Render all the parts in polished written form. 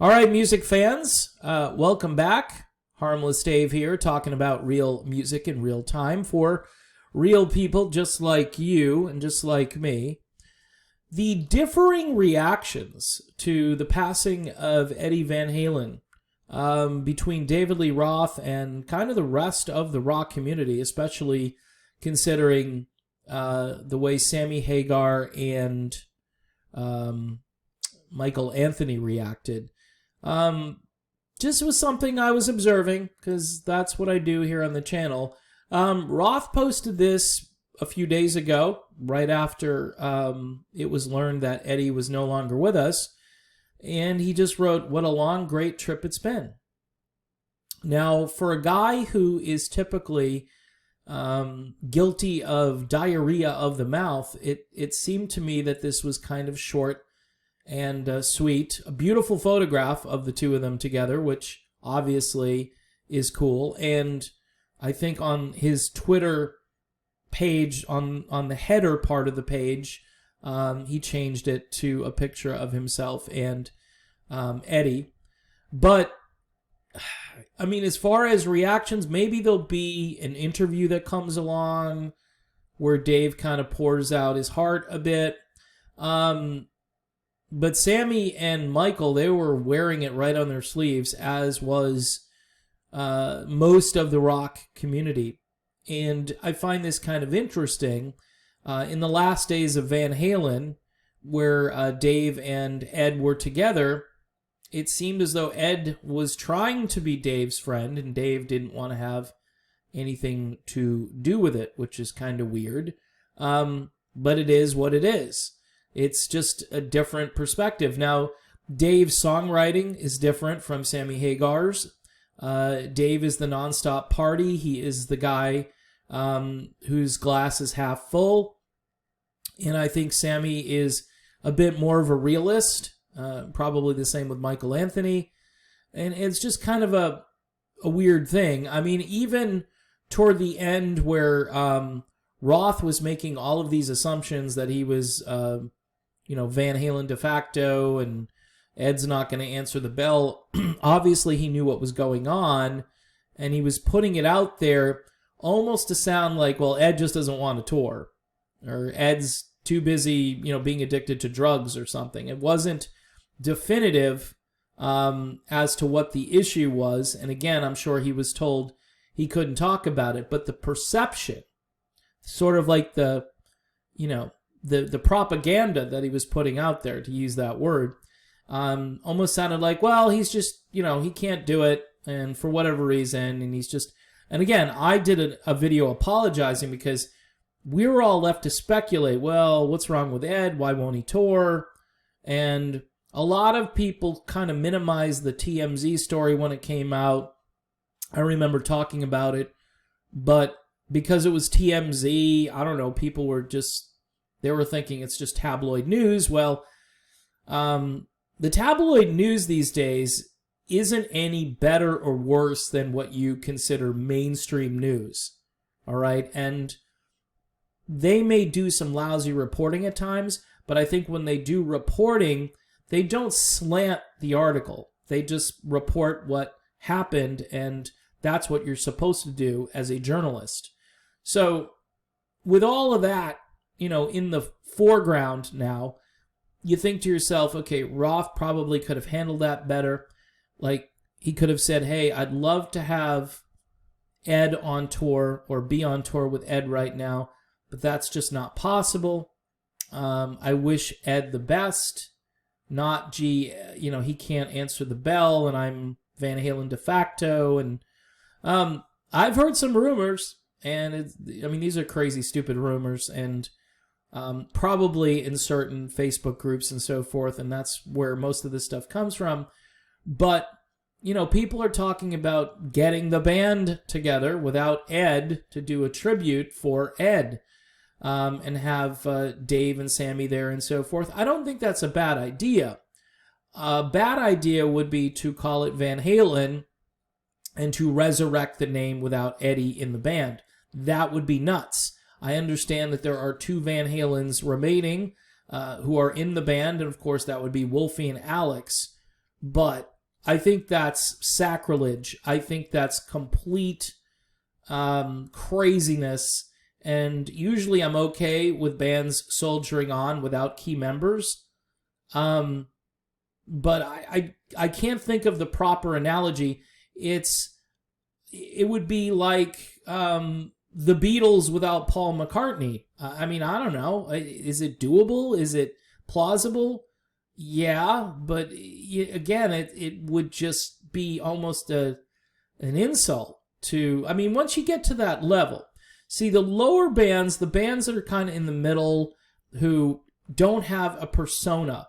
All right, music fans, welcome back. Harmless Dave here, talking about real music in real time for real people just like you and just like me. The differing reactions to the passing of Eddie Van Halen between David Lee Roth and kind of the rest of the rock community, especially considering the way Sammy Hagar and Michael Anthony reacted. Just was something I was observing, because that's what I do here on the channel. Roth posted this a few days ago, right after it was learned that Eddie was no longer with us, and he just wrote, "What a long, great trip it's been." Now, for a guy who is typically guilty of diarrhea of the mouth, it seemed to me that this was kind of short and sweet. A beautiful photograph of the two of them together, which obviously is cool. And I think on his Twitter page, on the header part of the page, he changed it to a picture of himself and Eddie. But, I mean, as far as reactions, maybe there'll be an interview that comes along where Dave kind of pours out his heart a bit. But Sammy and Michael, they were wearing it right on their sleeves, as was most of the rock community. And I find this kind of interesting. In the last days of Van Halen, where Dave and Ed were together, it seemed as though Ed was trying to be Dave's friend, and Dave didn't want to have anything to do with it, which is kind of weird. But it is what it is. It's just a different perspective. Now, Dave's songwriting is different from Sammy Hagar's. Dave is the nonstop party. He is the guy whose glass is half full. And I think Sammy is a bit more of a realist. Probably the same with Michael Anthony. And it's just kind of a weird thing. I mean, even toward the end where Roth was making all of these assumptions that he was Van Halen de facto, and Ed's not going to answer the bell. Obviously, he knew what was going on, and he was putting it out there almost to sound like, well, Ed just doesn't want to tour, or Ed's too busy, being addicted to drugs or something. It wasn't definitive as to what the issue was, and again, I'm sure he was told he couldn't talk about it, but the perception, sort of like the propaganda that he was putting out there, to use that word, almost sounded like, well, he's just, he can't do it, and for whatever reason, and he's just... And again, I did a video apologizing because we were all left to speculate, well, what's wrong with Ed? Why won't he tour? And a lot of people kind of minimized the TMZ story when it came out. I remember talking about it, but because it was TMZ, I don't know, people were just... They were thinking it's just tabloid news. Well, the tabloid news these days isn't any better or worse than what you consider mainstream news. All right? And they may do some lousy reporting at times, but I think when they do reporting, they don't slant the article. They just report what happened, and that's what you're supposed to do as a journalist. So, with all of that, in the foreground now, you think to yourself, okay, Roth probably could have handled that better. Like, he could have said, hey, I'd love to have Ed on tour or be on tour with Ed right now, but that's just not possible. I wish Ed the best, not, gee, he can't answer the bell and I'm Van Halen de facto. And I've heard some rumors, and these are crazy, stupid rumors, and probably in certain Facebook groups and so forth, and that's where most of this stuff comes from. But, people are talking about getting the band together without Ed to do a tribute for Ed, and have Dave and Sammy there and so forth. I don't think that's a bad idea. A bad idea would be to call it Van Halen and to resurrect the name without Eddie in the band. That would be nuts. I understand that there are two Van Halens remaining who are in the band, and of course that would be Wolfie and Alex. but I think that's sacrilege. I think that's complete craziness. And usually I'm okay with bands soldiering on without key members. But I can't think of the proper analogy. It would be like the Beatles without Paul McCartney. I mean, I don't know. Is it doable? Is it plausible? Yeah, but again, it would just be almost an insult to... I mean, once you get to that level... See, the lower bands, the bands that are kind of in the middle, who don't have a persona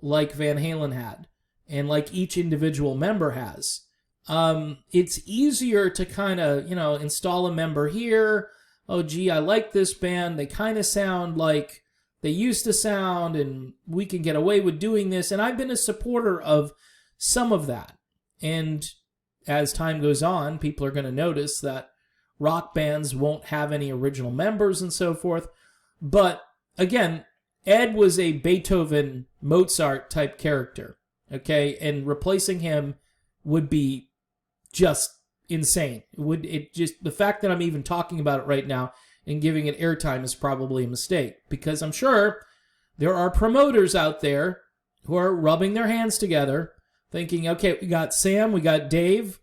like Van Halen had, and like each individual member has, it's easier to kind of, install a member here. Oh, gee, I like this band. They kind of sound like they used to sound, and we can get away with doing this. And I've been a supporter of some of that. And as time goes on, people are going to notice that rock bands won't have any original members and so forth. But again, Ed was a Beethoven, Mozart type character, okay? And replacing him would be just insane. The fact that I'm even talking about it right now and giving it airtime is probably a mistake, because I'm sure there are promoters out there who are rubbing their hands together thinking, okay, we got Sam, we got Dave,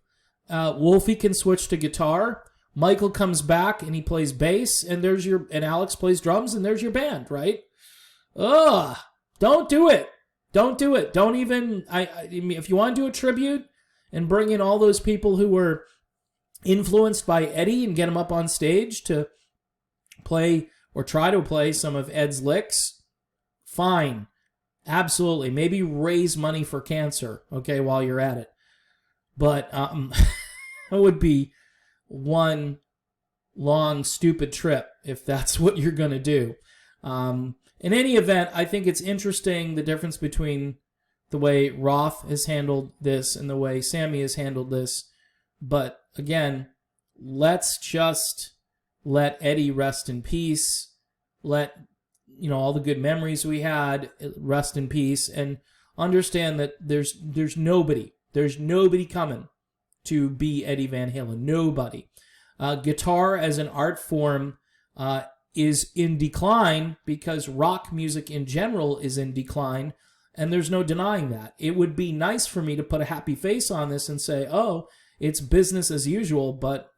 Wolfie can switch to guitar, Michael comes back and he plays bass, and Alex plays drums, and there's your band, right? Ugh, don't do it. Don't do it. Don't even, I mean, if you want to do a tribute and bring in all those people who were influenced by Eddie and get them up on stage to play or try to play some of Ed's licks, fine. Absolutely. Maybe raise money for cancer, okay, while you're at it. But it would be one long, stupid trip if that's what you're going to do. In any event, I think it's interesting the difference between the way Roth has handled this and the way Sammy has handled this. But again, let's just let Eddie rest in peace. Let all the good memories we had rest in peace, and understand that there's nobody coming to be Eddie Van Halen. Nobody. Guitar as an art form is in decline, because rock music in general is in decline, and there's no denying that. It would be nice for me to put a happy face on this and say, oh, it's business as usual, but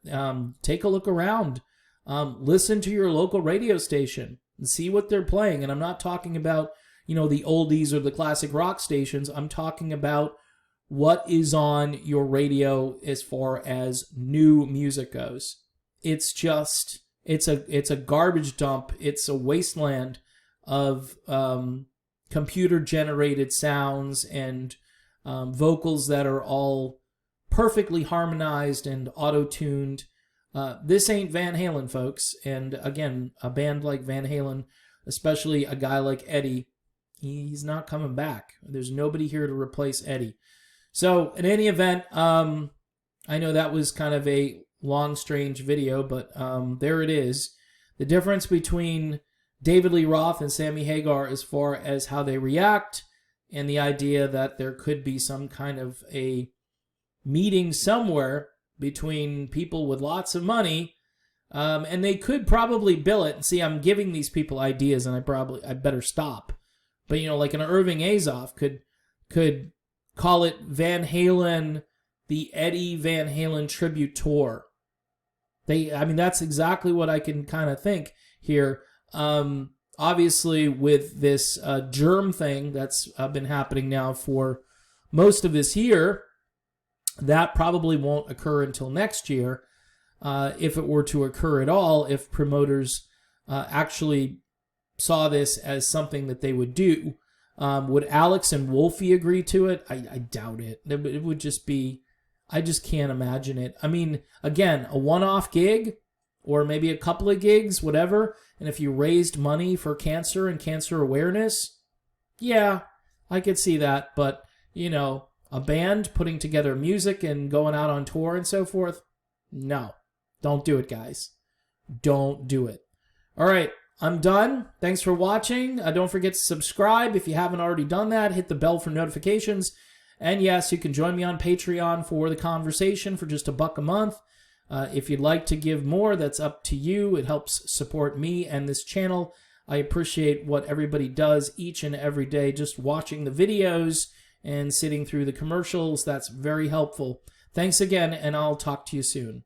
take a look around. Listen to your local radio station and see what they're playing. And I'm not talking about, the oldies or the classic rock stations. I'm talking about what is on your radio as far as new music goes. It's a garbage dump. It's a wasteland of computer-generated sounds and vocals that are all perfectly harmonized and auto-tuned. This ain't Van Halen, folks. And again, a band like Van Halen, especially a guy like Eddie, he's not coming back. There's nobody here to replace Eddie. So, in any event, I know that was kind of a long, strange video, but there it is. The difference between David Lee Roth and Sammy Hagar as far as how they react, and the idea that there could be some kind of a meeting somewhere between people with lots of money, and they could probably bill it. And see, I'm giving these people ideas, and I better stop. But like an Irving Azoff could call it Van Halen, the Eddie Van Halen tribute tour. That's exactly what I can kind of think here. Obviously, with this germ thing that's been happening now for most of this year, that probably won't occur until next year, if it were to occur at all, if promoters actually saw this as something that they would do. Would Alex and Wolfie agree to it? I doubt it. It would just be... I just can't imagine it. I mean, again, a one-off gig, or maybe a couple of gigs, whatever, and if you raised money for cancer and cancer awareness, yeah, I could see that. But, a band putting together music and going out on tour and so forth, no. Don't do it, guys. Don't do it. All right, I'm done. Thanks for watching. Don't forget to subscribe if you haven't already done that. Hit the bell for notifications. And yes, you can join me on Patreon for the conversation for just $1 a month. If you'd like to give more, that's up to you. It helps support me and this channel. I appreciate what everybody does each and every day, just watching the videos and sitting through the commercials. That's very helpful. Thanks again, and I'll talk to you soon.